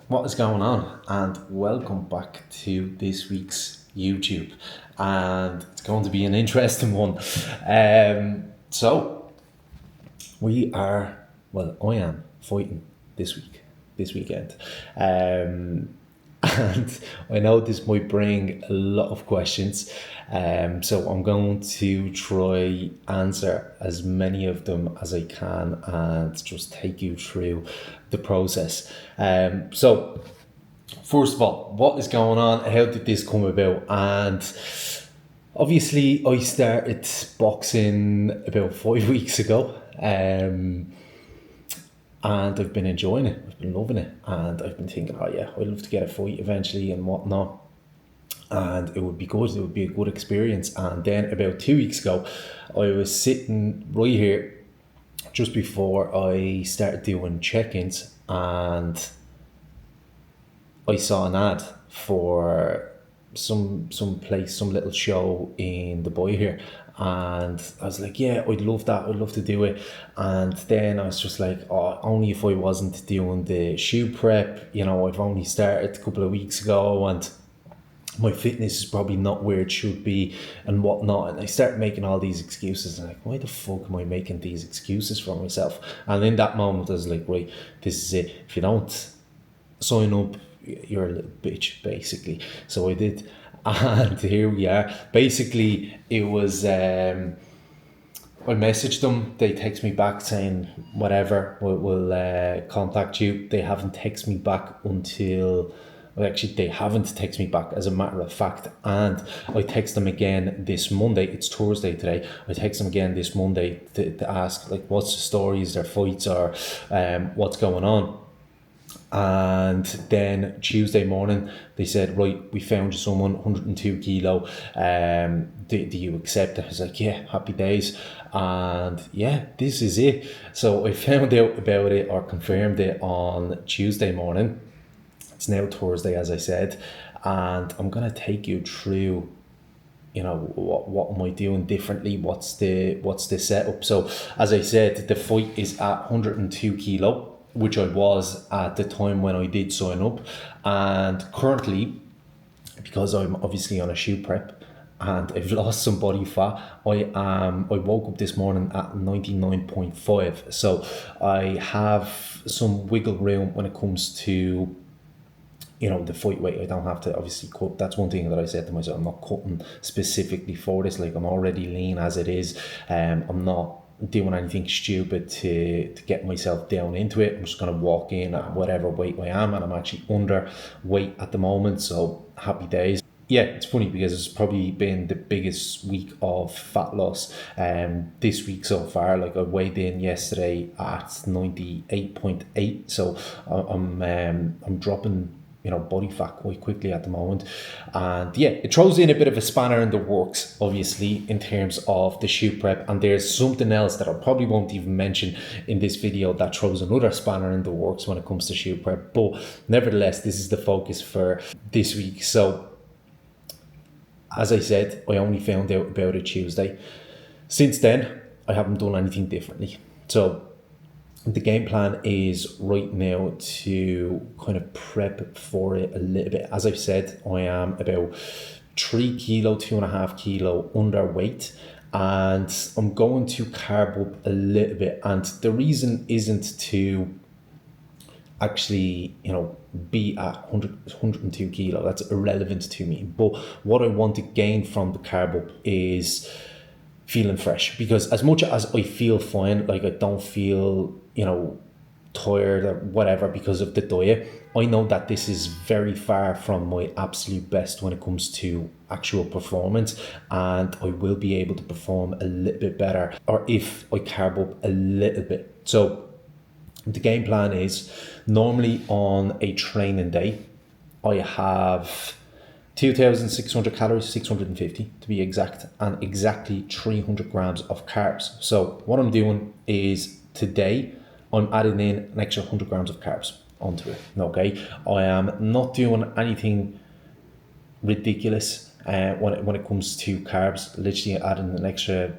What is going on? And welcome back to this week's YouTube. And it's going to be an interesting one. So we are, well, I am fighting this weekend. And I know this might bring a lot of questions. So I'm going to try answer as many of them as I can and just take you through the process. So first of all, what is going on? How did this come about? And obviously I started boxing about 5 weeks ago. And I've been enjoying it. I've been loving it, and I've been thinking, oh yeah, I'd love to get a fight eventually and whatnot. And it would be good. It would be a good experience. And then about 2 weeks ago, I was sitting right here just before I started doing check-ins, and I saw an ad for some place, some little show in the boy here, and I was like, yeah, I'd love that. I'd love to do it. And then I was just like, oh, only if I wasn't doing the shoe prep. I've only started a couple of weeks ago, and my fitness is probably not where it should be and whatnot. And I start making all these excuses, and like, why the fuck am I making these excuses for myself? And in that moment I was like, right, this is it. If you don't sign up, you're a little bitch, basically. So I did, and here we are. Basically, it was I messaged them. They text me back saying whatever, we'll contact you. They haven't texted me back until, well, actually they haven't texted me back, as a matter of fact. And I text them again this Monday. It's Thursday today. I text them again this Monday to ask, like, what's the story? Is there fights, or what's going on? And then Tuesday morning they said, right, we found you someone, 102 kilo, do you accept it? I was like, yeah, happy days. And yeah, this is it. So I found out about it, or confirmed it, on Tuesday morning. It's now Thursday, as I said, and I'm gonna take you through, what am I doing differently, what's the setup. So as I said, the fight is at 102 kilo, which I was at the time when I did sign up. And currently, because I'm obviously on a shoe prep and I've lost some body fat, I woke up this morning at 99.5. So I have some wiggle room when it comes to the fight weight. I don't have to obviously cut. That's one thing that I said to myself, I'm not cutting specifically for this. Like, I'm already lean as it is. I'm not doing anything stupid to get myself down into it. I'm just going to walk in at whatever weight I am, and I'm actually under weight at the moment, so happy days. Yeah, it's funny because it's probably been the biggest week of fat loss this week so far. Like, I weighed in yesterday at 98.8, so I'm dropping body fat quite quickly at the moment. And yeah, it throws in a bit of a spanner in the works, obviously, in terms of the shoe prep. And there's something else that I probably won't even mention in this video that throws another spanner in the works when it comes to shoe prep. But nevertheless, this is the focus for this week. So as I said, I only found out about it Tuesday. Since then, I haven't done anything differently. So the game plan is right now to kind of prep for it a little bit. As I've said, I am about 3 kilo, 2.5 kilo underweight, and I'm going to carb up a little bit. And the reason isn't to actually, be at 102 kilo. That's irrelevant to me. But what I want to gain from the carb up is feeling fresh, because as much as I feel fine, like, I don't feel tired or whatever because of the diet, I know that this is very far from my absolute best when it comes to actual performance, and I will be able to perform a little bit better, or if I carb up a little bit. So the game plan is, normally on a training day, I have 2,600 calories, 650 to be exact, and exactly 300 grams of carbs. So what I'm doing is, today I'm adding in an extra 100 grams of carbs onto it. Okay, I am not doing anything ridiculous when it comes to carbs. Literally adding an extra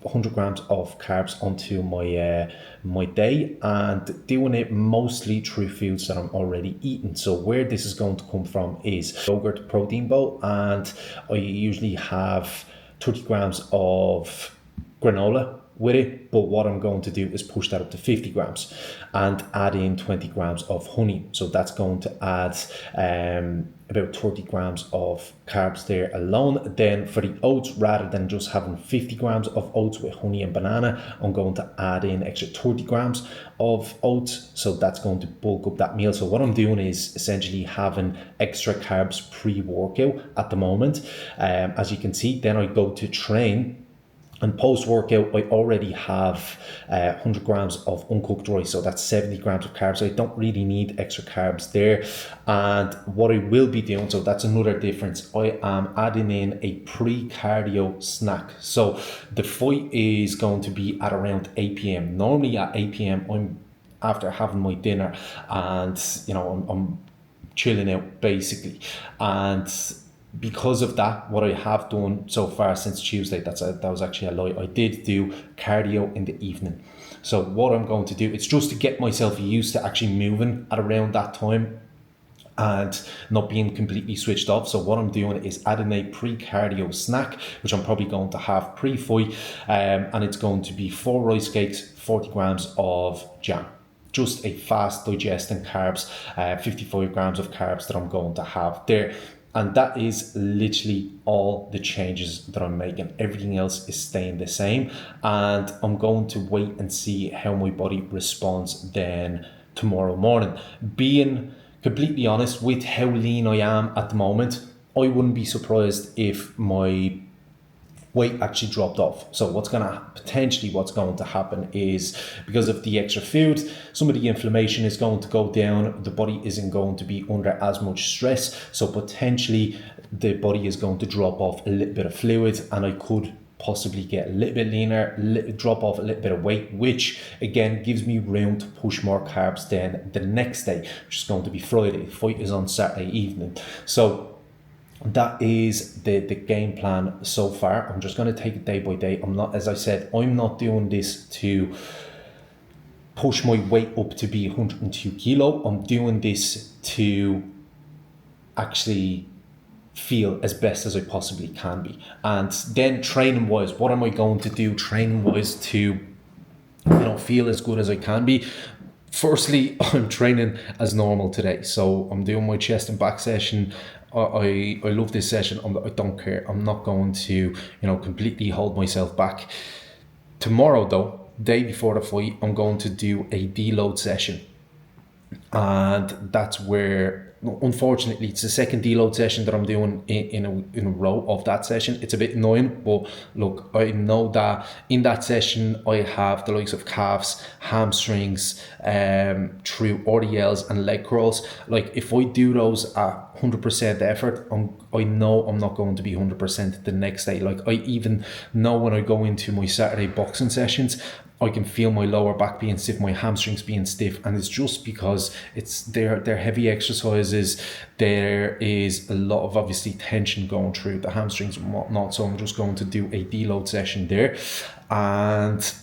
100 grams of carbs onto my day, and doing it mostly through foods that I'm already eating. So where this is going to come from is yogurt protein bowl, and I usually have 30 grams of granola with it, but what I'm going to do is push that up to 50 grams and add in 20 grams of honey. So that's going to add about 30 grams of carbs there alone. Then for the oats, rather than just having 50 grams of oats with honey and banana, I'm going to add in extra 30 grams of oats. So that's going to bulk up that meal. So what I'm doing is essentially having extra carbs pre-workout at the moment. As you can see, then I go to train. And post-workout, I already have 100 grams of uncooked rice, so that's 70 grams of carbs. So I don't really need extra carbs there. And what I will be doing, so that's another difference, I am adding in a pre-cardio snack. So the fight is going to be at around 8 p.m. Normally at 8 p.m, I'm after having my dinner, and I'm chilling out basically. And because of that, what I have done so far since Tuesday, that was actually a lie. I did do cardio in the evening. So what I'm going to do, it's just to get myself used to actually moving at around that time and not being completely switched off. So what I'm doing is adding a pre-cardio snack, which I'm probably going to have pre-fight, and it's going to be 4 rice cakes, 40 grams of jam. Just a fast digesting carbs, 55 grams of carbs that I'm going to have there. And that is literally all the changes that I'm making. Everything else is staying the same. And I'm going to wait and see how my body responds then tomorrow morning. Being completely honest with how lean I am at the moment, I wouldn't be surprised if my weight actually dropped off. So what's going to happen is, because of the extra food, some of the inflammation is going to go down. The body isn't going to be under as much stress. So potentially the body is going to drop off a little bit of fluid, and I could possibly get a little bit leaner, drop off a little bit of weight, which again gives me room to push more carbs then the next day, which is going to be Friday. The fight is on Saturday evening. So that is the game plan so far. I'm just going to take it day by day. I'm not doing this to push my weight up to be 102 kilo. I'm doing this to actually feel as best as I possibly can be. And then training wise, what am I going to do training wise to feel as good as I can be? Firstly, I'm training as normal today. So I'm doing my chest and back session. I love this session. I don't care. I'm not going to, completely hold myself back. Tomorrow though, day before the fight, I'm going to do a deload session. And that's where, unfortunately, it's the second deload session that I'm doing in a row of that session. It's a bit annoying, but look, I know that in that session I have the likes of calves, hamstrings, through RDLs and leg curls. Like if I do those at 100% effort, I know I'm not going to be 100% the next day. Like I even know when I go into my Saturday boxing sessions, I can feel my lower back being stiff, my hamstrings being stiff, and it's just because they're heavy exercises. There is a lot of obviously tension going through the hamstrings and whatnot. So I'm just going to do a deload session there, and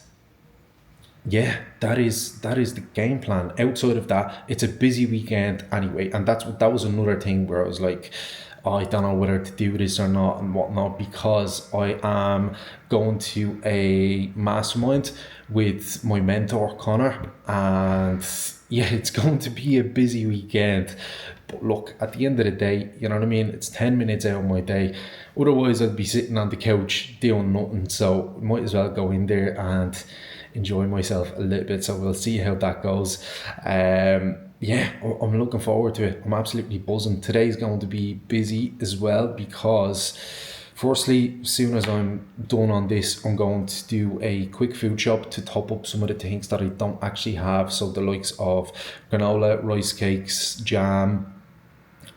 yeah, that is the game plan. Outside of that, it's a busy weekend anyway, and that was another thing where I was like, I don't know whether to do this or not and whatnot, because I am going to a mastermind with my mentor Connor, and yeah, it's going to be a busy weekend. But look, at the end of the day, you know what I mean, it's 10 minutes out of my day. Otherwise I'd be sitting on the couch doing nothing, so might as well go in there and enjoy myself a little bit. So we'll see how that goes. Yeah, I'm looking forward to it. I'm absolutely buzzing. Today's going to be busy as well, because firstly, as soon as I'm done on this, I'm going to do a quick food shop to top up some of the things that I don't actually have. So the likes of granola, rice cakes, jam,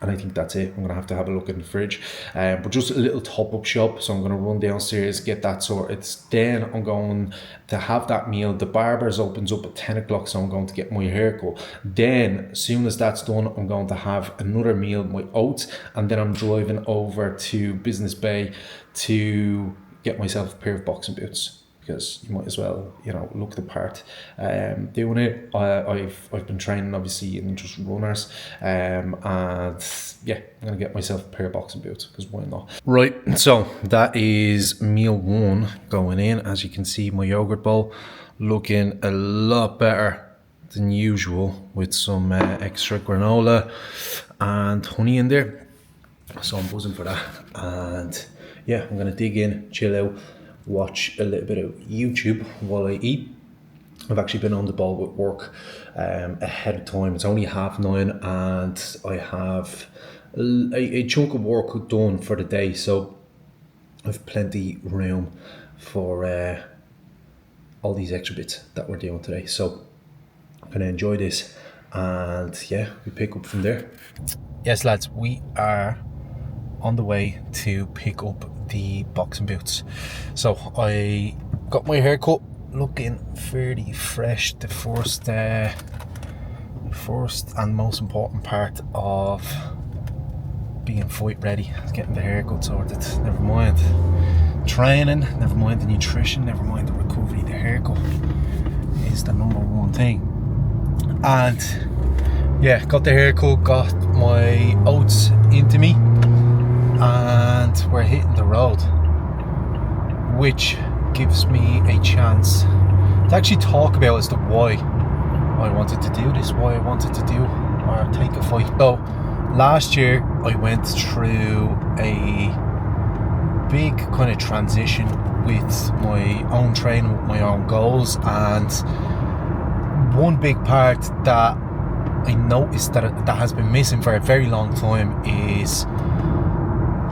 and I think that's it. I'm going to have a look in the fridge. But just a little top-up shop. So I'm going to run downstairs, get that sorted. Then I'm going to have that meal. The barber's opens up at 10 o'clock, so I'm going to get my hair cut. Then, as soon as that's done, I'm going to have another meal, my oats. And then I'm driving over to Business Bay to get myself a pair of boxing boots. because you might as well, look the part. Doing it, I've been training obviously in just runners, and yeah, I'm gonna get myself a pair of boxing boots because why not? Right, so that is meal one going in. As you can see, my yogurt bowl looking a lot better than usual with some extra granola and honey in there. So I'm buzzing for that. And yeah, I'm gonna dig in, chill out, watch a little bit of YouTube while I eat. I've actually been on the ball with work ahead of time. It's only 9:30 and I have a chunk of work done for the day, so I've plenty room for all these extra bits that we're doing today. So I'm gonna enjoy this, and yeah, we pick up from there. Yes, lads, we are on the way to pick up the boxing boots. So I got my haircut, looking fairly fresh. The first and most important part of being fight ready is getting the haircut sorted. Never mind training, never mind the nutrition, never mind the recovery. The haircut is the number one thing. And yeah, got the haircut, got my oats into me, and we're hitting the road, which gives me a chance to actually talk about as to why I wanted to do this, why I wanted to do or take a fight. So last year I went through a big kind of transition with my own training, with my own goals, and one big part that I noticed that has been missing for a very long time is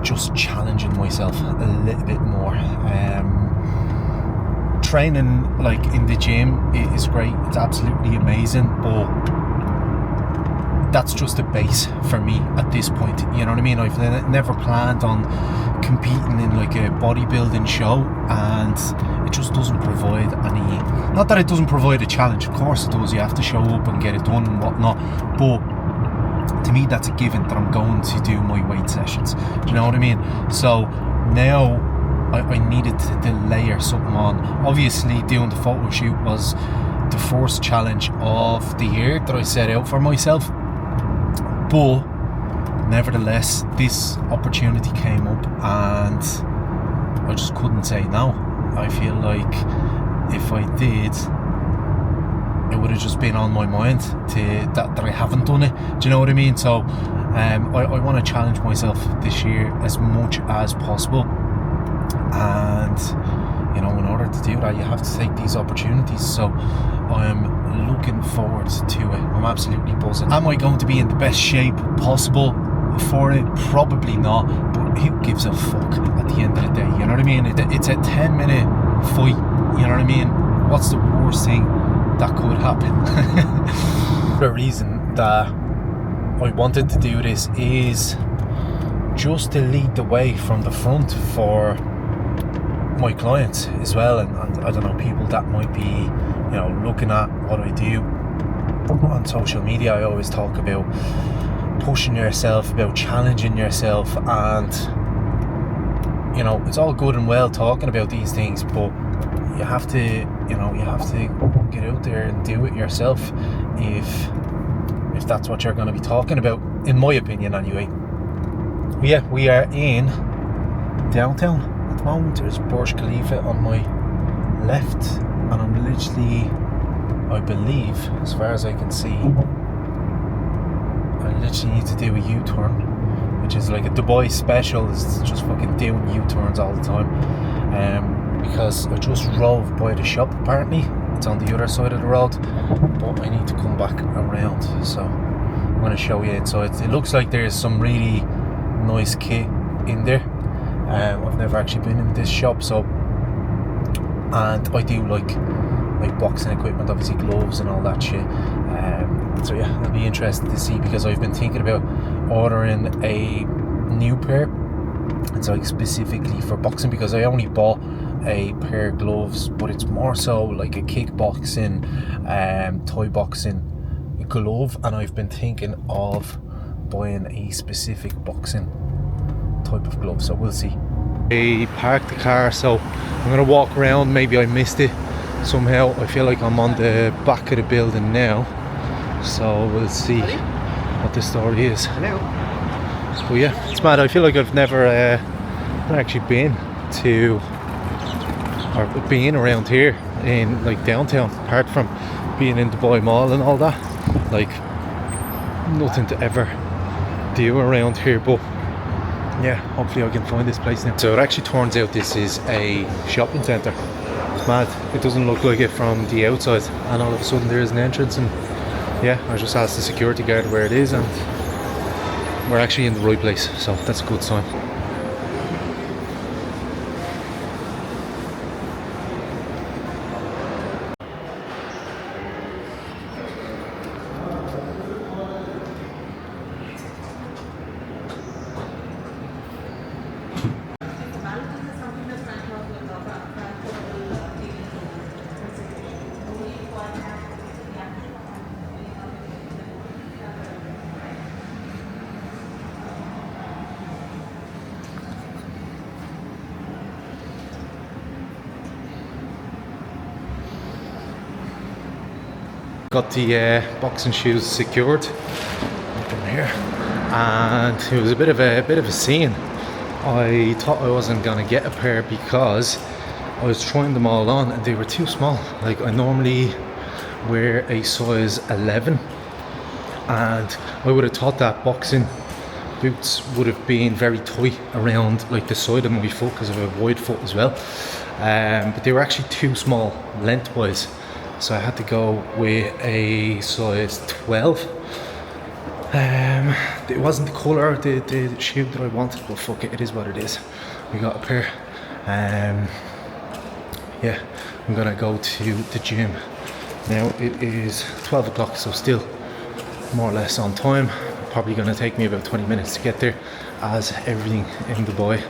just challenging myself a little bit more. Training like in the gym is great, it's absolutely amazing, but that's just a base for me at this point, you know what I mean? I've never planned on competing in like a bodybuilding show, and it just doesn't provide any, not that it doesn't provide a challenge, of course it does, you have to show up and get it done and whatnot, but to me that's a given that I'm going to do my weight sessions, do you know what I mean? So now I needed to layer something on. Obviously doing the photo shoot was the first challenge of the year that I set out for myself, but nevertheless this opportunity came up and I just couldn't say no. I feel like if I did, it would have just been on my mind that I haven't done it, do you know what I mean? So I want to challenge myself this year as much as possible, and in order to do that you have to take these opportunities. So I'm looking forward to it. I'm absolutely buzzing. Am I going to be in the best shape possible for it? Probably not, but who gives a fuck at the end of the day, you know what I mean? It's a 10-minute fight, you know what I mean? What's the worst thing that could happen? The reason that I wanted to do this is just to lead the way from the front for my clients as well, and I don't know, people that might be looking at what I do on social media. I always talk about pushing yourself, about challenging yourself, and it's all good and well talking about these things, but you have to get out there and do it yourself if that's what you're going to be talking about, in my opinion anyway. Yeah, we are in downtown at the moment. There's Burj Khalifa on my left, and I'm literally, I believe, as far as I can see, I literally need to do a U-turn, which is like a Dubai special. It's just fucking doing U-turns all the time, because I just drove by the shop. Apparently it's on the other side of the road, but I need to come back around, so I'm going to show you inside. It looks like there's some really nice kit in there. I've never actually been in this shop, so, and I do like boxing equipment, obviously gloves and all that shit. So yeah, it'll be interesting to see, because I've been thinking about ordering a new pair. It's like specifically for boxing, because I only bought a pair of gloves, but it's more so like a kickboxing, Thai boxing glove, and I've been thinking of buying a specific boxing type of glove, so we'll see. I parked the car, so I'm gonna walk around. Maybe I missed it somehow. I feel like I'm on the back of the building now, so we'll see what the story is. Hello. But yeah, it's mad. I feel like I've never actually been to or been around here in like downtown, apart from being in Dubai Mall and all that. Like nothing to ever do around here, but yeah, hopefully I can find this place now. So it actually turns out this is a shopping centre. It's mad. It doesn't look like it from the outside, and all of a sudden there is an entrance, and yeah, I just asked the security guard where it is, and we're actually in the right place, so that's a good sign. Got the boxing shoes secured up in here, and it was a bit of a scene. I thought I wasn't gonna get a pair because I was trying them all on and they were too small. Like, I normally wear a size 11, and I would have thought that boxing boots would have been very tight around like the side of my foot because I have a wide foot as well, but they were actually too small lengthwise. So I had to go with a size 12. It wasn't the colour of the shoe that I wanted, but fuck it, it is what it is. We got a pair. Yeah, I'm gonna go to the gym. Now it is 12 o'clock, so still more or less on time. Probably gonna take me about 20 minutes to get there, as everything in Dubai.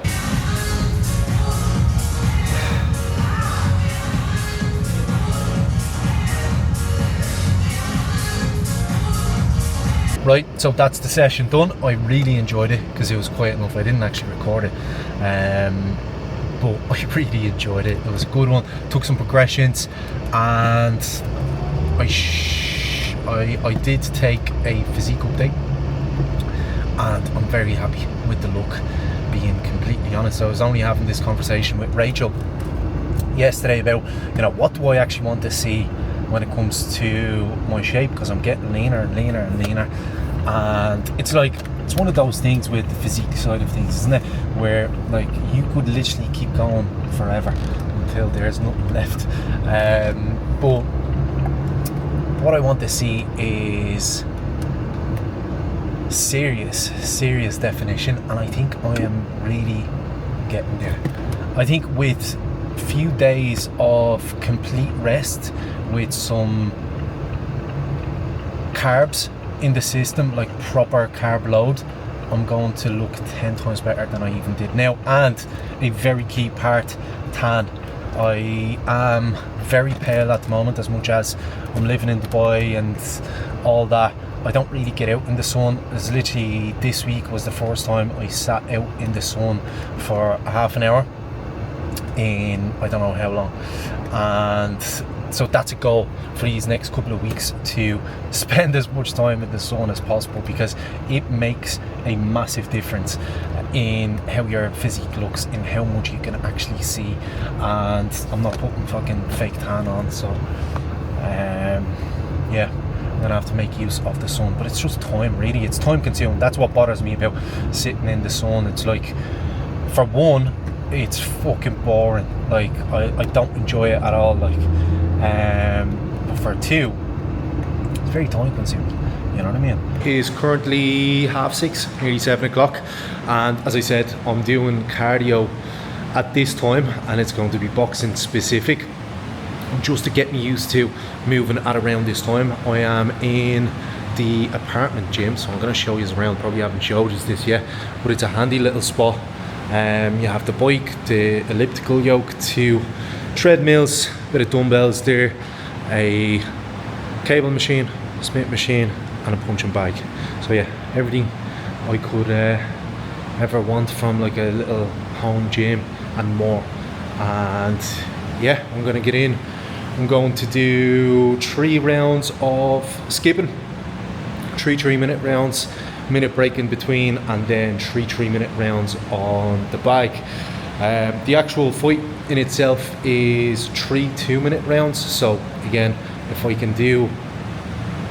Right, so that's the session done. I really enjoyed it because it was quiet enough. I didn't actually record it, but I really enjoyed it. It was a good one. Took some progressions, and I did take a physique update, and I'm very happy with the look. Being completely honest, I was only having this conversation with Rachel yesterday about, you know, what do I actually want to see when it comes to my shape, because I'm getting leaner and leaner and leaner. And it's like, it's one of those things with the physique side of things, isn't it, where like you could literally keep going forever until there's nothing left. But what I want to see is serious definition, and I think I am really getting there. I think with few days of complete rest with some carbs in the system, like proper carb load, I'm going to look 10 times better than I even did now. And a very key part, tan. I am very pale at the moment, as much as I'm living in Dubai and all that. I don't really get out in the sun. It's literally, this week was the first time I sat out in the sun for a half an hour in I don't know how long, and so that's a goal for these next couple of weeks, to spend as much time in the sun as possible, because it makes a massive difference in how your physique looks, in how much you can actually see. And I'm not putting fucking fake tan on, so yeah, I'm gonna have to make use of the sun. But it's just time, really. It's time consuming. That's what bothers me about sitting in the sun. It's like, for one, it's fucking boring. Like, I don't enjoy it at all. Like, but for two, it's very time consuming. You know what I mean? It is currently 6:30, nearly 7 o'clock, and as I said, I'm doing cardio at this time, and it's going to be boxing specific, just to get me used to moving at around this time. I am in the apartment gym, so I'm going to show you around. Probably haven't showed you this yet, but it's a handy little spot. You have the bike, the elliptical yoke, 2 treadmills, bit of dumbbells there, a cable machine, Smith machine, and a punching bag. So yeah, everything I could ever want from like a little home gym and more. And yeah, I'm going to get in. I'm going to do 3 rounds of skipping, 3 3-minute rounds, minute break in between, and then 3 3-minute rounds on the bike. The actual fight in itself is 3 2-minute rounds. So again, if I can do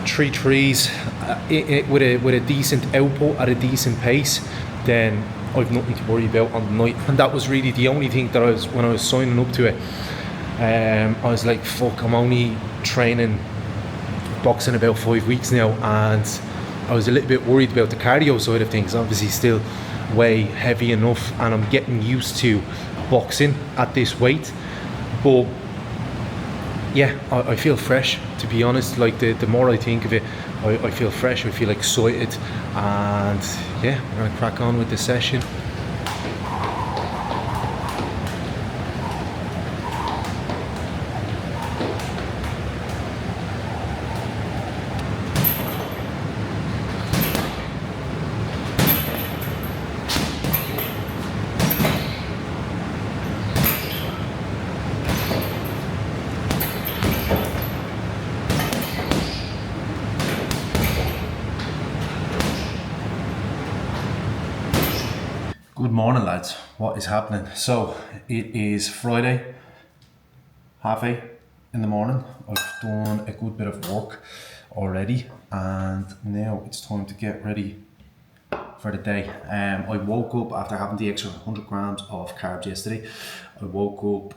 3 3s with a decent output at a decent pace, then I've nothing to worry about on the night. And that was really the only thing that when I was signing up to it, I was like, fuck, I'm only training boxing about 5 weeks now, and I was a little bit worried about the cardio side of things. Obviously still weigh heavy enough, and I'm getting used to boxing at this weight, but yeah, I feel fresh, to be honest. Like the more I think of it, I feel fresh, I feel excited, and yeah, we're gonna crack on with the session. Good morning, lads. What is happening? So it is Friday, 8:30 in the morning. I've done a good bit of work already, and now it's time to get ready for the day. I woke up after having the extra 100 grams of carbs yesterday. I woke up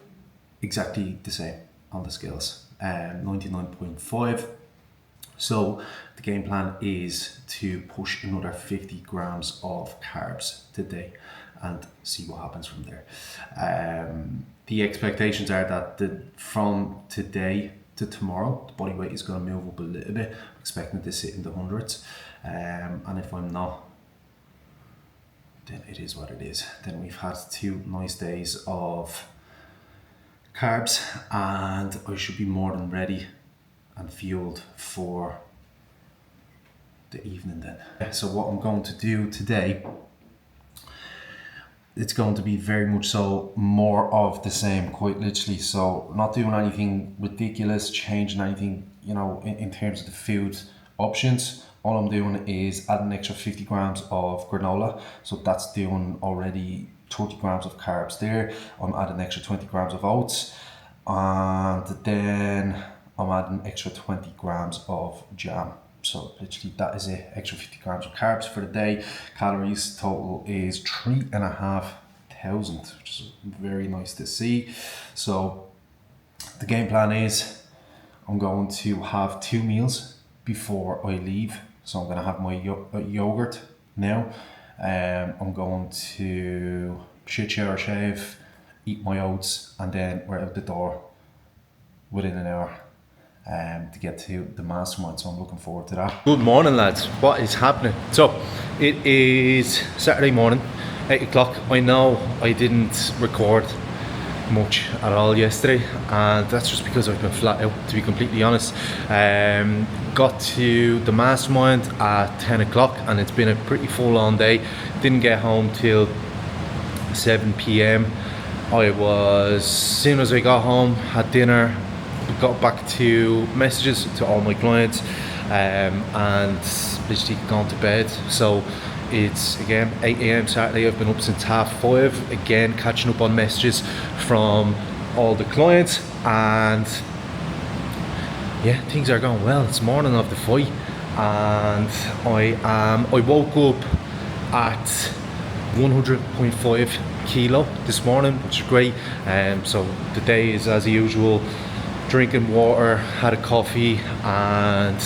exactly the same on the scales, 99.5. So the game plan is to push another 50 grams of carbs today and see what happens from there. The expectations are that from today to tomorrow, the body weight is going to move up a little bit. I'm expecting it to sit in the hundreds. And if I'm not, then it is what it is. Then we've had 2 nice days of carbs, and I should be more than ready and fueled for the evening then. So what I'm going to do today, it's going to be very much so more of the same, quite literally. So not doing anything ridiculous, changing anything, you know, in terms of the food options. All I'm doing is adding an extra 50 grams of granola. So that's doing already 30 grams of carbs there. I'm adding an extra 20 grams of oats, and then I'm adding extra 20 grams of jam. So literally that is it, extra 50 grams of carbs for the day. Calories total is 3,500, which is very nice to see. So the game plan is I'm going to have 2 meals before I leave. So I'm going to have my yogurt now. I'm going to shower, shave, eat my oats, and then we're out the door within an hour to get to the mastermind. So I'm looking forward to that. Good morning, lads. What is happening? So it is Saturday morning, 8 o'clock. I know I didn't record much at all yesterday, and that's just because I've been flat out, to be completely honest. Got to the mastermind at 10 o'clock, and it's been a pretty full on day. Didn't get home till 7 p.m. As soon as I got home, had dinner, got back to messages to all my clients, and literally gone to bed. So it's again 8 a.m. Saturday. I've been up since 5:30, again catching up on messages from all the clients, and yeah, things are going well. It's morning of the fight, and I woke up at 100.5 kilo this morning, which is great. So the day is as usual, drinking water, had a coffee, and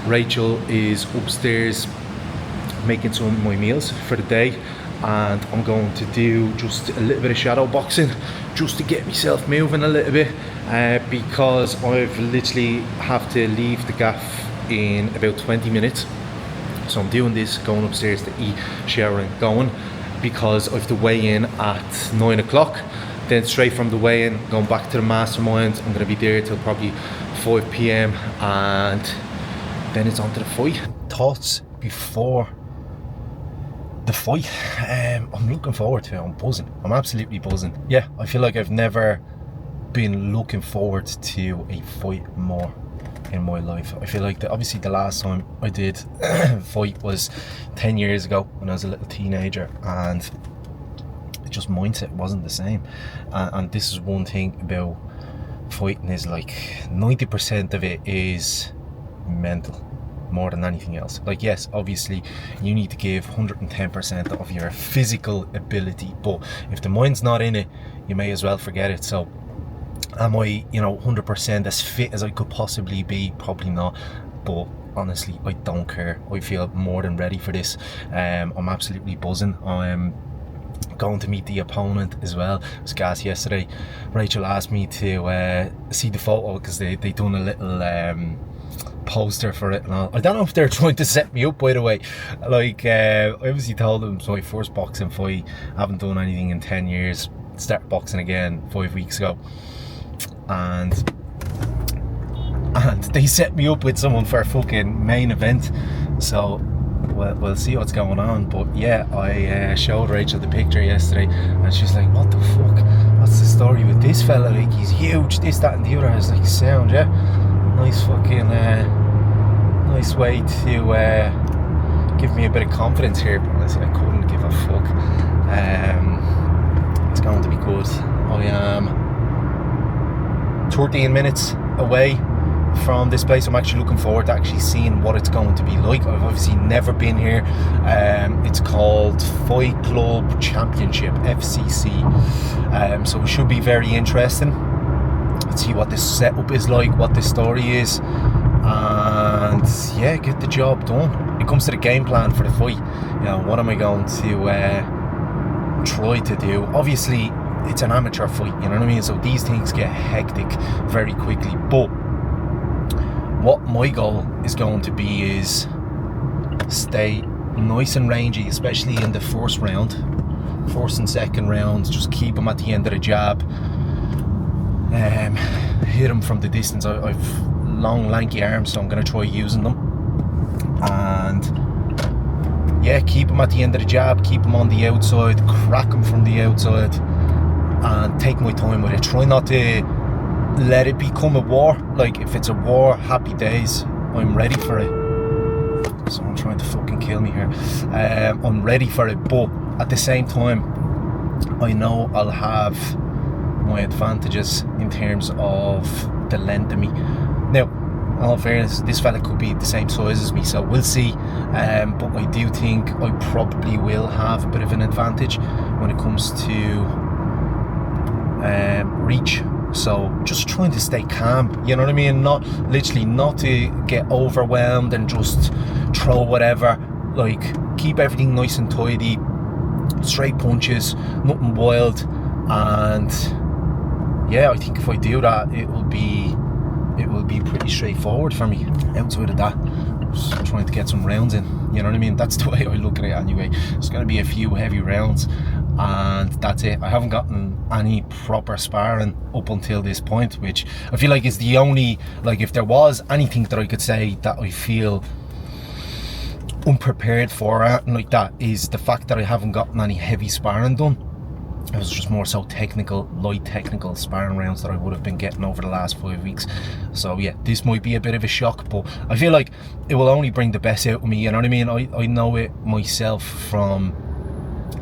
Rachel is upstairs making some of my meals for the day, and I'm going to do just a little bit of shadow boxing just to get myself moving a little bit, because I've literally have to leave the gaff in about 20 minutes. So I'm doing this, going upstairs to eat, showering, going, because I have to weigh in at 9 o'clock. Then straight from the weigh-in, going back to the mastermind. I'm going to be there till probably 5 p.m. and then it's on to the fight. Thoughts before The fight, I'm looking forward to it. I'm buzzing. I'm absolutely buzzing. Yeah, I feel like I've never been looking forward to a fight more in my life. I feel like obviously the last time I did fight was 10 years ago when I was a little teenager, and it just mindset wasn't the same. And this is one thing about fighting, is like 90% of it is mental more than anything else. Like, yes, obviously you need to give 110% of your physical ability, but if the mind's not in it, you may as well forget it. So am I, 100% as fit as I could possibly be? Probably not, but honestly, I don't care. I feel more than ready for this. I'm absolutely buzzing. I'm going to meet the opponent as well. It was gas yesterday. Rachel asked me to see the photo because they done a little poster for it and all. I don't know if they're trying to set me up, by the way. Like, I obviously told them it's my first boxing fight. I haven't done anything in 10 years. Started boxing again 5 weeks ago, and they set me up with someone for a fucking main event. So we'll see what's going on. But yeah, I showed Rachel the picture yesterday, and she's like, what the fuck, what's the story with this fella? Like, he's huge, this, that and the other. I was like, sound, yeah, nice fucking nice way to give me a bit of confidence here. But honestly, I couldn't give a fuck. It's going to be good. I am 13 minutes away from this place. I'm actually looking forward to actually seeing what it's going to be like. I've obviously never been here. It's called Fight Club Championship, FCC. So it should be very interesting. Let's see what this setup is like, what this story is, and yeah, get the job done. It comes to the game plan for the fight. What am I going to try to do? Obviously, it's an amateur fight, you know what I mean? So these things get hectic very quickly. But what my goal is going to be is stay nice and rangy, especially in the first and second rounds. Just keep them at the end of the jab. Hit them from the distance. I've long, lanky arms, so I'm going to try using them. And yeah, keep them at the end of the jab, keep them on the outside, crack them from the outside, and take my time with it. Try not to let it become a war. Like, if it's a war, happy days, I'm ready for it. Someone trying to fucking kill me here. I'm ready for it, but at the same time, I know I'll have my advantages in terms of the length of me. Now, in all fairness, this fella could be the same size as me, so we'll see. But I do think I probably will have a bit of an advantage when it comes to reach. So just trying to stay calm, you know what I mean? Not to get overwhelmed and just throw whatever. Like, keep everything nice and tidy, straight punches, nothing wild. And yeah, I think if I do that, it will be pretty straightforward for me. Outside of that, just trying to get some rounds in, you know what I mean? That's the way I look at it anyway. There's going to be a few heavy rounds, and that's it. I haven't gotten any proper sparring up until this point, which I feel like is the only, like, if there was anything that I could say that I feel unprepared for, like, that is the fact that I haven't gotten any heavy sparring done. It was just more so light technical sparring rounds that I would have been getting over the last 5 weeks. So yeah, this might be a bit of a shock, but I feel like it will only bring the best out of me, you know what I mean? I know it myself from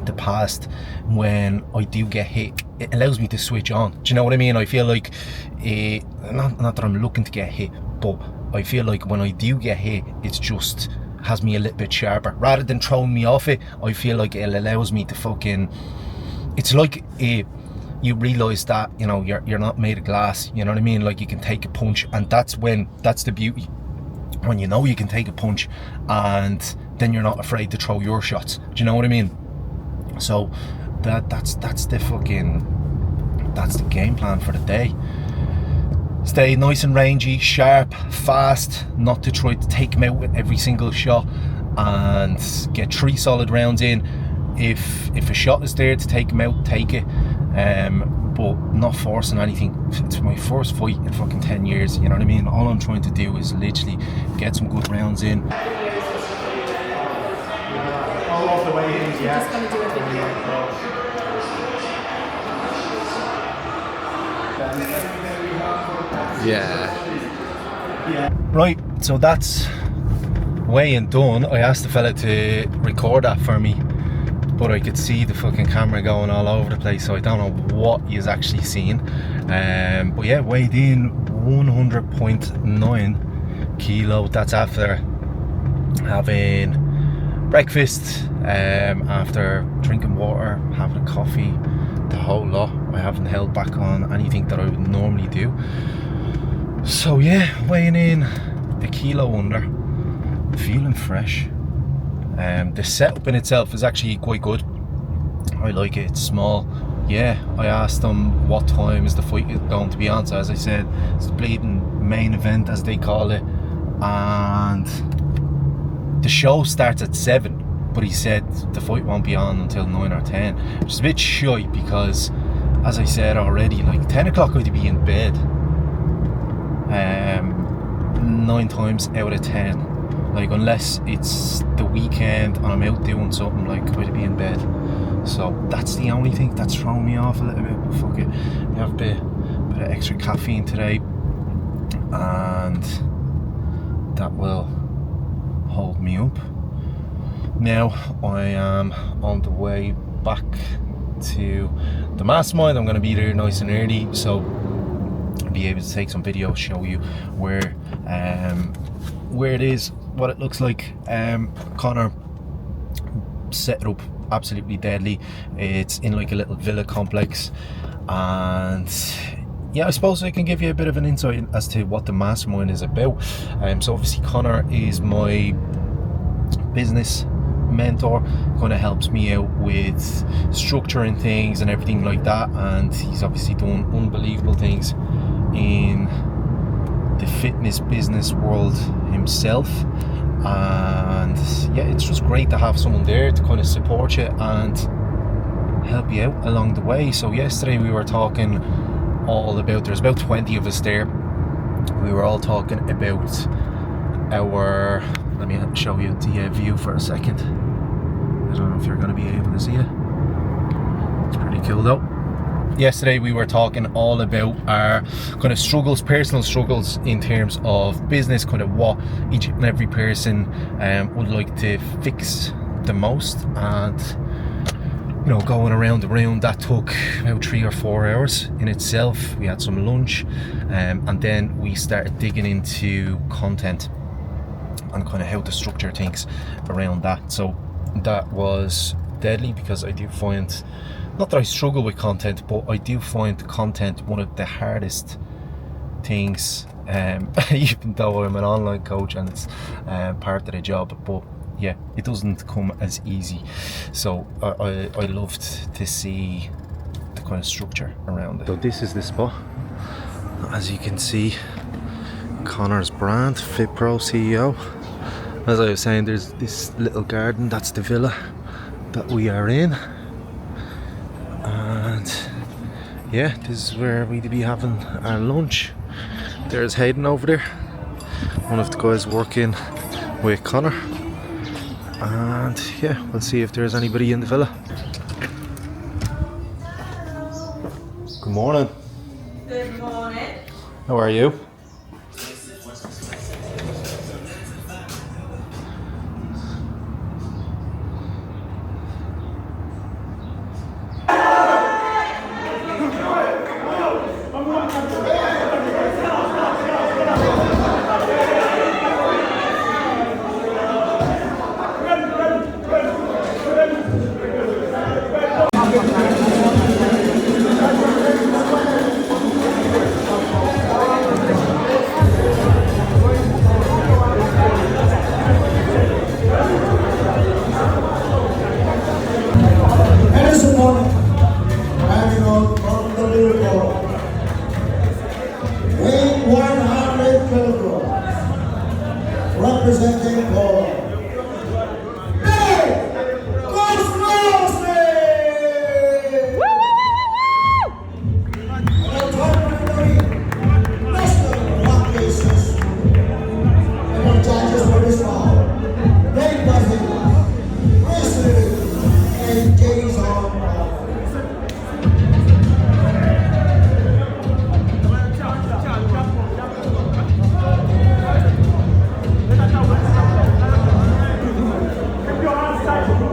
the past. When I do get hit, it allows me to switch on. Do you know what I mean? I feel like, not that I'm looking to get hit, but I feel like when I do get hit, it's just has me a little bit sharper. Rather than throwing me off it, I feel like it allows me to fucking... It's like you realise that, you're not made of glass, you know what I mean? Like, you can take a punch, and that's the beauty. When you know you can take a punch, and then you're not afraid to throw your shots. Do you know what I mean? So that's the game plan for the day. Stay nice and rangy, sharp, fast, not to try to take him out with every single shot, and get 3 solid rounds in. If a shot is there to take him out, take it, but not forcing anything. It's my first fight in fucking 10 years, you know what I mean? All I'm trying to do is literally get some good rounds in. just going to do a video. Yeah. Right, so that's weighing done. I asked the fella to record that for me, but I could see the fucking camera going all over the place, so I don't know what he's actually seen. But yeah, weighed in 100.9 kilo. That's after having breakfast, after drinking water, having a coffee, the whole lot. I haven't held back on anything that I would normally do. So yeah, weighing in a kilo under, feeling fresh. The setup in itself is actually quite good. I like it, it's small. Yeah, I asked them what time is the fight going to be on, so as I said, it's the bleeding main event as they call it, and the show starts at 7, but he said the fight won't be on until 9 or 10, which is a bit shy because, as I said already, like 10 o'clock I'd be in bed 9 times out of 10. Like, unless it's the weekend and I'm out doing something, like, I'd be in bed. So that's the only thing that's thrown me off a little bit, but fuck it. We have a bit of extra caffeine today, and that will hold me up. Now I am on the way back to the mastermind. I'm going to be there nice and early, so I'll be able to take some videos, show you where it is, what it looks like. Connor set it up absolutely deadly. It's in like a little villa complex, and yeah, I suppose I can give you a bit of an insight as to what the mastermind is about. So obviously Connor is my business mentor, kind of helps me out with structuring things and everything like that, and he's obviously done unbelievable things in the fitness business world himself. And yeah, it's just great to have someone there to kind of support you and help you out along the way. So yesterday we were talking all about, there's about 20 of us there, we were all talking about our, let me show you the view for a second. I don't know if you're going to be able to see it. It's pretty cool though. Yesterday we were talking all about our kind of struggles, personal struggles in terms of business, kind of what each and every person would like to fix the most, and you know, going around the room, that took about 3 or 4 hours in itself. We had some lunch, and then we started digging into content and kind of how to structure things around that. So that was deadly, because I do find, not that I struggle with content, but I do find content one of the hardest things, even though I'm an online coach and it's part of the job, but yeah, it doesn't come as easy. So I loved to see the kind of structure around it. So this is the spot, as you can see, Connor's brand, FitPro CEO. As I was saying, there's this little garden, that's the villa that we are in, and yeah, this is where we'd be having our lunch. There's Hayden over there, one of the guys working with Connor, and yeah, we'll see if there's anybody in the villa. Good morning. Good morning. How are you?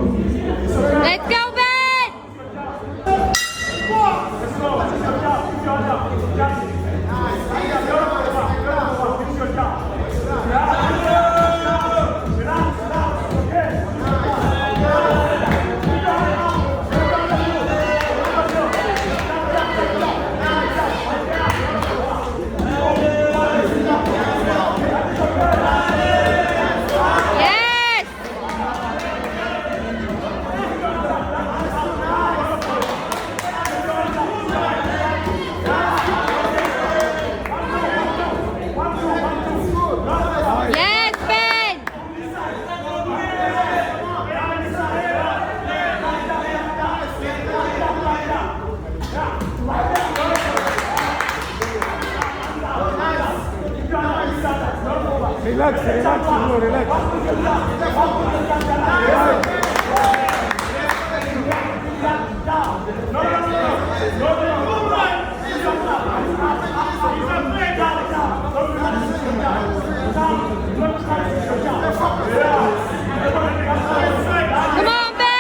Let's go, Ben! Relax, relax, bro, relax. Come on, Ben!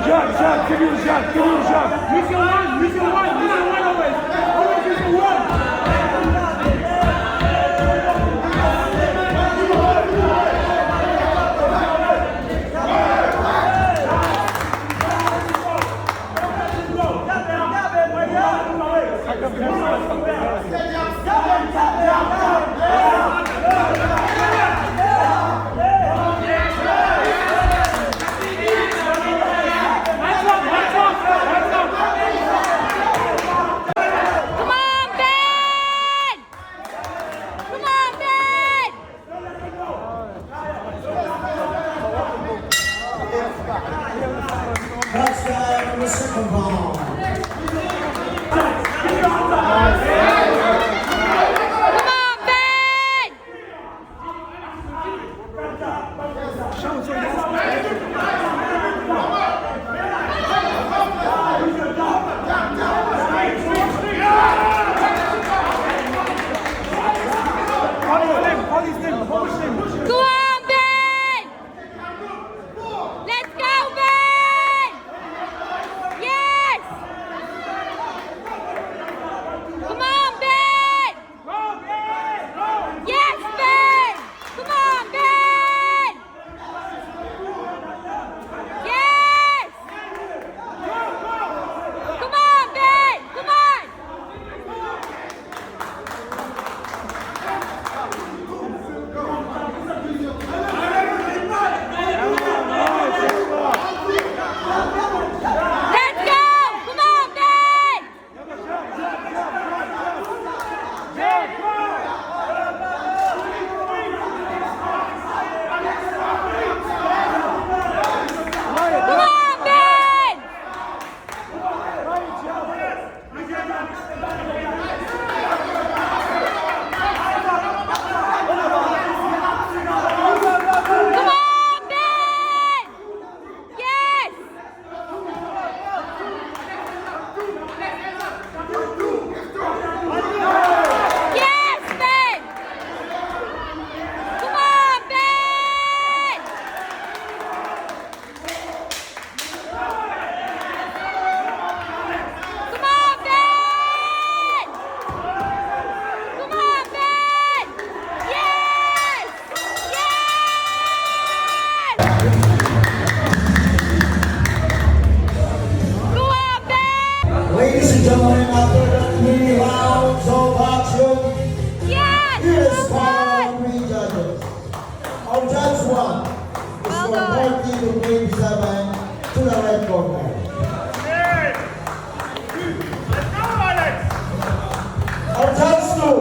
Jab, give you a jab, give you a jab. Use your one, use your one, use your one always. Always use your one. Touchdown on the second ball. our judge one is from 40 to 27 to the red corner. Our judge two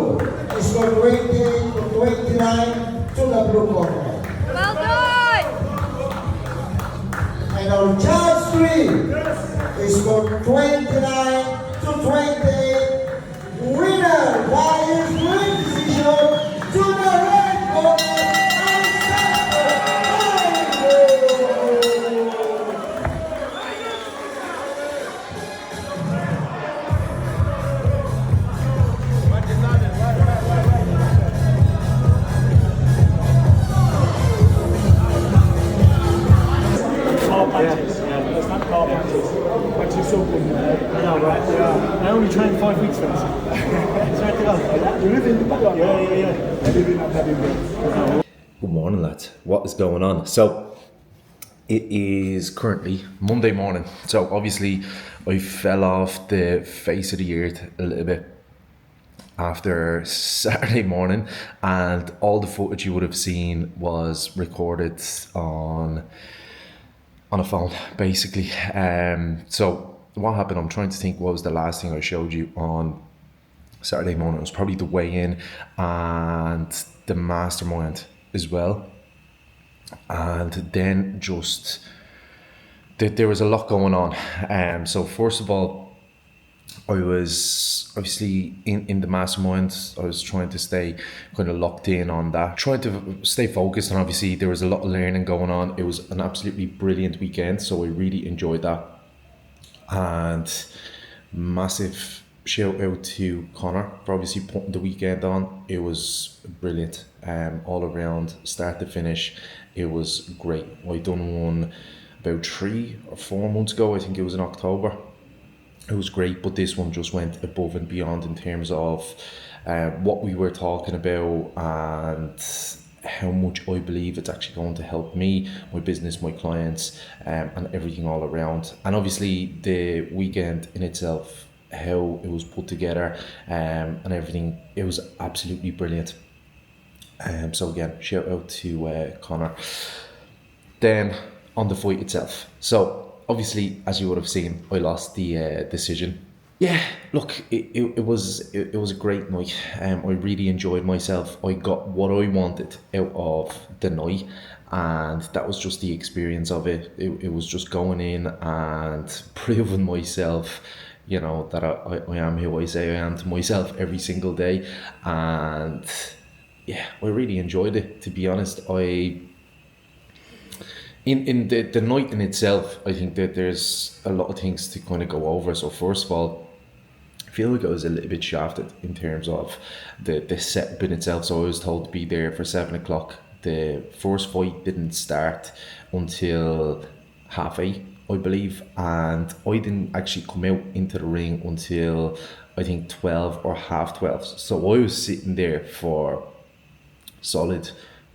is from 20 to 29 to the blue corner. Well done! And our judge three is from 29 to 20. Winner by his great decision to the red corner. Actually, so good. I know, right? Yeah. I only trained 5 weeks for this. Swear to God. You live in the back? Yeah. I live in that. Good morning, lads. What is going on? So, it is currently Monday morning. So, obviously, I fell off the face of the earth a little bit after Saturday morning, and all the footage you would have seen was recorded on a phone, basically. So what happened, I'm trying to think what was the last thing I showed you on Saturday morning. It was probably the weigh-in and the mastermind as well. And then just there was a lot going on. So first of all, I was obviously in the mastermind. I was trying to stay kind of locked in on that, trying to stay focused, and obviously there was a lot of learning going on. It was an absolutely brilliant weekend, so I really enjoyed that. And massive shout out to Connor for obviously putting the weekend on. It was brilliant, all around, start to finish. It was great. I done one about 3 or 4 months ago. I think it was in October. It was great, but this one just went above and beyond in terms of what we were talking about and how much I believe it's actually going to help me, my business, my clients, and everything all around. And obviously the weekend in itself, how it was put together, and everything, it was absolutely brilliant. So again, shout out to Connor. Then on the fight itself. So obviously, as you would have seen, I lost the decision. Yeah, look, it was a great night. I really enjoyed myself. I got what I wanted out of the night, and that was just the experience of it. It was just going in and proving myself, you know, that I am who I say I am to myself every single day. And yeah, I really enjoyed it, to be honest. In the night in itself, I think that there's a lot of things to kind of go over. So first of all, I feel like I was a little bit shafted in terms of the setup in itself. So I was told to be there for 7 o'clock. The first fight didn't start until 8:30, I believe, and I didn't actually come out into the ring until I think 12 or 12:30. So I was sitting there for solid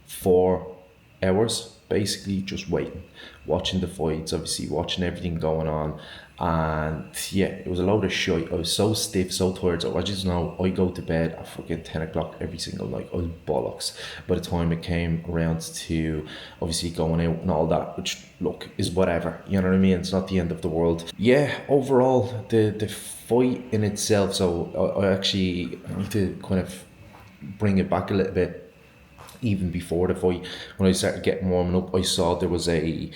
4 hours, basically just waiting, watching the fights, obviously watching everything going on. And yeah, it was a load of shit. I was so stiff, so tired. So I just know I go to bed at fucking 10 o'clock every single night. I was bollocks by the time it came around to obviously going out and all that, which look is whatever, you know what I mean? It's not the end of the world. Yeah, overall the fight in itself, so I need to kind of bring it back a little bit. Even before the fight, when I started getting warming up, I saw there was a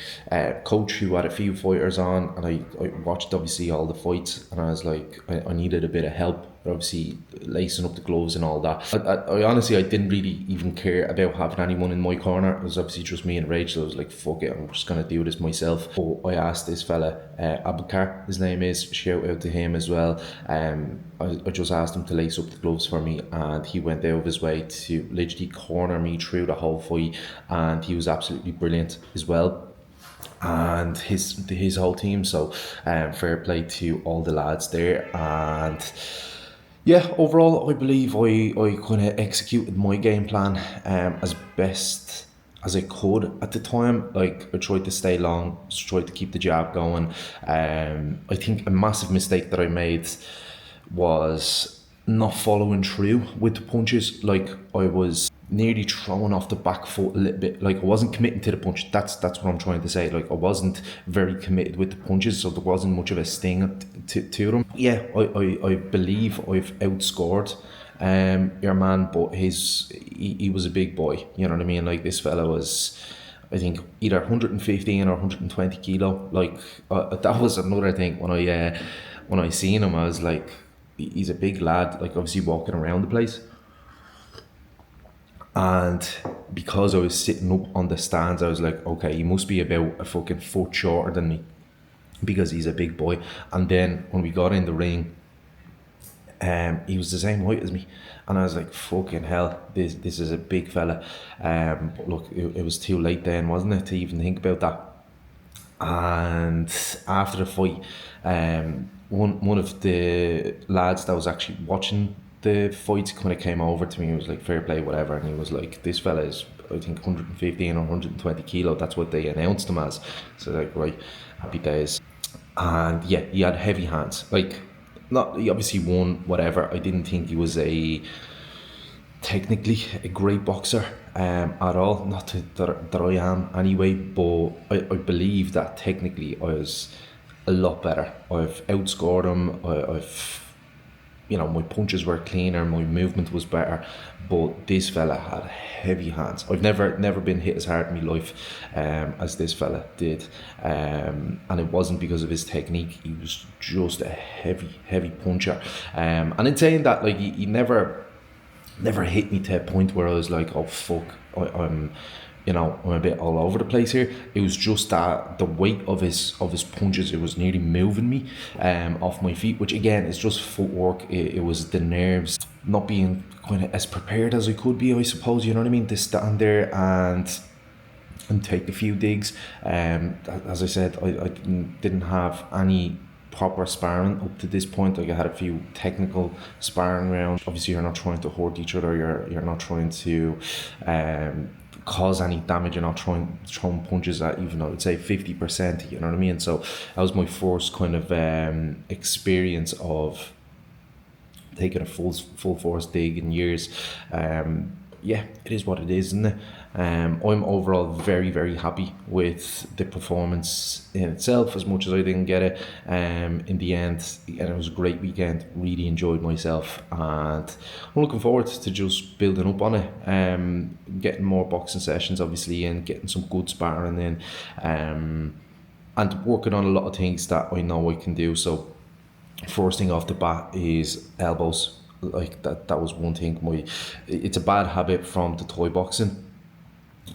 coach who had a few fighters on, and I watched obviously all the fights, and I was like, I needed a bit of help, obviously lacing up the gloves and all that. I honestly, I didn't really even care about having anyone in my corner. It was obviously just me and Rachel. I was like, fuck it, I'm just gonna do this myself. But I asked this fella, Abukar, his name is, shout out to him as well. I just asked him to lace up the gloves for me, and he went out of his way to literally corner me through the whole fight, and he was absolutely brilliant as well, and his whole team. So fair play to all the lads there. And yeah, overall I believe I kind of executed my game plan as best as I could at the time. Like, I tried to stay long, tried to keep the jab going. I think a massive mistake that I made was not following through with the punches. Like, I was nearly thrown off the back foot a little bit. Like, I wasn't committing to the punch. That's what I'm trying to say. Like, I wasn't very committed with the punches, so there wasn't much of a sting to them. Yeah, I believe I've outscored your man, but he was a big boy. You know what I mean? Like, this fella was, I think, either 115 or 120 kilo. Like, that was another thing when I seen him. I was like, he's a big lad. Like, obviously walking around the place. And because I was sitting up on the stands, I was like, okay, he must be about a fucking foot shorter than me, because he's a big boy. And then when we got in the ring, he was the same height as me, and I was like, fucking hell, this is a big fella. But look, it was too late then, wasn't it, to even think about that. And after the fight, one of the lads that was actually watching the fights kind of came over to me. He was like, fair play, whatever, and he was like, this fella is, I think, 115 or 120 kilo. That's what they announced him as. So like, right, happy days. And yeah, he had heavy hands. Like, not, he obviously won, whatever. I didn't think he was technically a great boxer at all. Not that I am anyway, but I believe that technically I was a lot better. I've outscored him. I've, you know, my punches were cleaner, my movement was better, but this fella had heavy hands. I've never been hit as hard in my life as this fella did, and it wasn't because of his technique. He was just a heavy puncher, and in saying that, like, he never hit me to a point where I was like, oh fuck, I'm a bit all over the place here. It was just that the weight of his punches, it was nearly moving me off my feet, which again is just footwork. It was the nerves, not being kind of as prepared as I could be, I suppose, you know what I mean, to stand there and take a few digs. As I said, I didn't have any proper sparring up to this point. Like, I had a few technical sparring rounds. Obviously, you're not trying to hurt each other. You're not trying to cause any damage. You're not throwing punches at even, I would say, 50%, you know what I mean? So that was my first kind of experience of taking a full force dig in years. Yeah, it is what it is, isn't it? I'm overall very, very happy with the performance in itself, as much as I didn't get it in the end. And it was a great weekend. Really enjoyed myself, and I'm looking forward to just building up on it, getting more boxing sessions obviously, and getting some good sparring in, and working on a lot of things that I know I can do. So first thing off the bat is elbows. Like, that was one thing. It's a bad habit from the Thai boxing,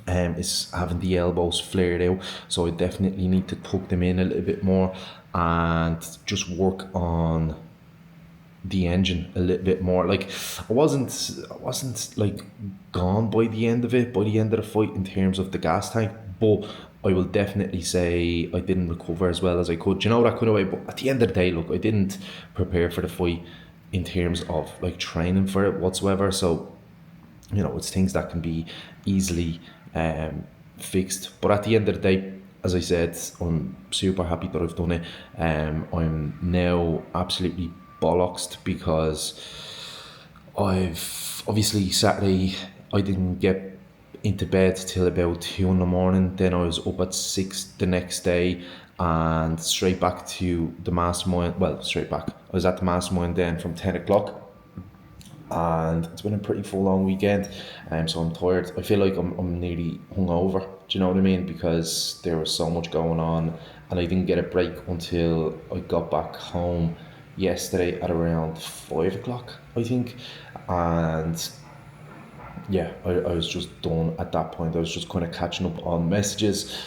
is having the elbows flared out, so I definitely need to tuck them in a little bit more and just work on the engine a little bit more. Like, I wasn't like gone by the end of it, by the end of the fight, in terms of the gas tank, but I will definitely say I didn't recover as well as I could, you know, that kind of way. But at the end of the day, look, I didn't prepare for the fight in terms of like training for it whatsoever. So, you know, it's things that can be easily fixed. But at the end of the day, as I said, I'm super happy that I've done it. I'm now absolutely bollocksed, because I've obviously Saturday I didn't get into bed till about 2 in the morning. Then I was up at 6 the next day, and straight back to the mastermind. Well, straight back. I was at the mastermind then from 10 o'clock. And it's been a pretty full on weekend, so I'm tired. I feel like I'm nearly hungover, do you know what I mean? Because there was so much going on, and I didn't get a break until I got back home yesterday at around 5 o'clock, I think. And yeah, I was just done at that point. I was just kind of catching up on messages,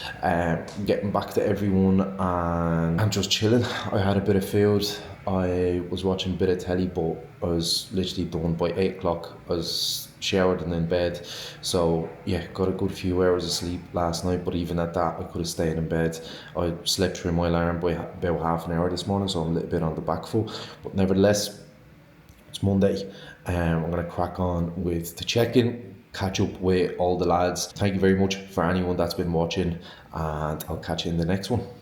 getting back to everyone, and I'm just chilling. I had a bit of food. I was watching a bit of telly, but I was literally done by 8 o'clock. I was showered and in bed. So yeah, got a good few hours of sleep last night, but even at that, I could have stayed in bed. I slept through my alarm by about half an hour this morning, so I'm a little bit on the back foot. But nevertheless, it's Monday. I'm going to crack on with the check-in, catch up with all the lads. Thank you very much for anyone that's been watching, and I'll catch you in the next one.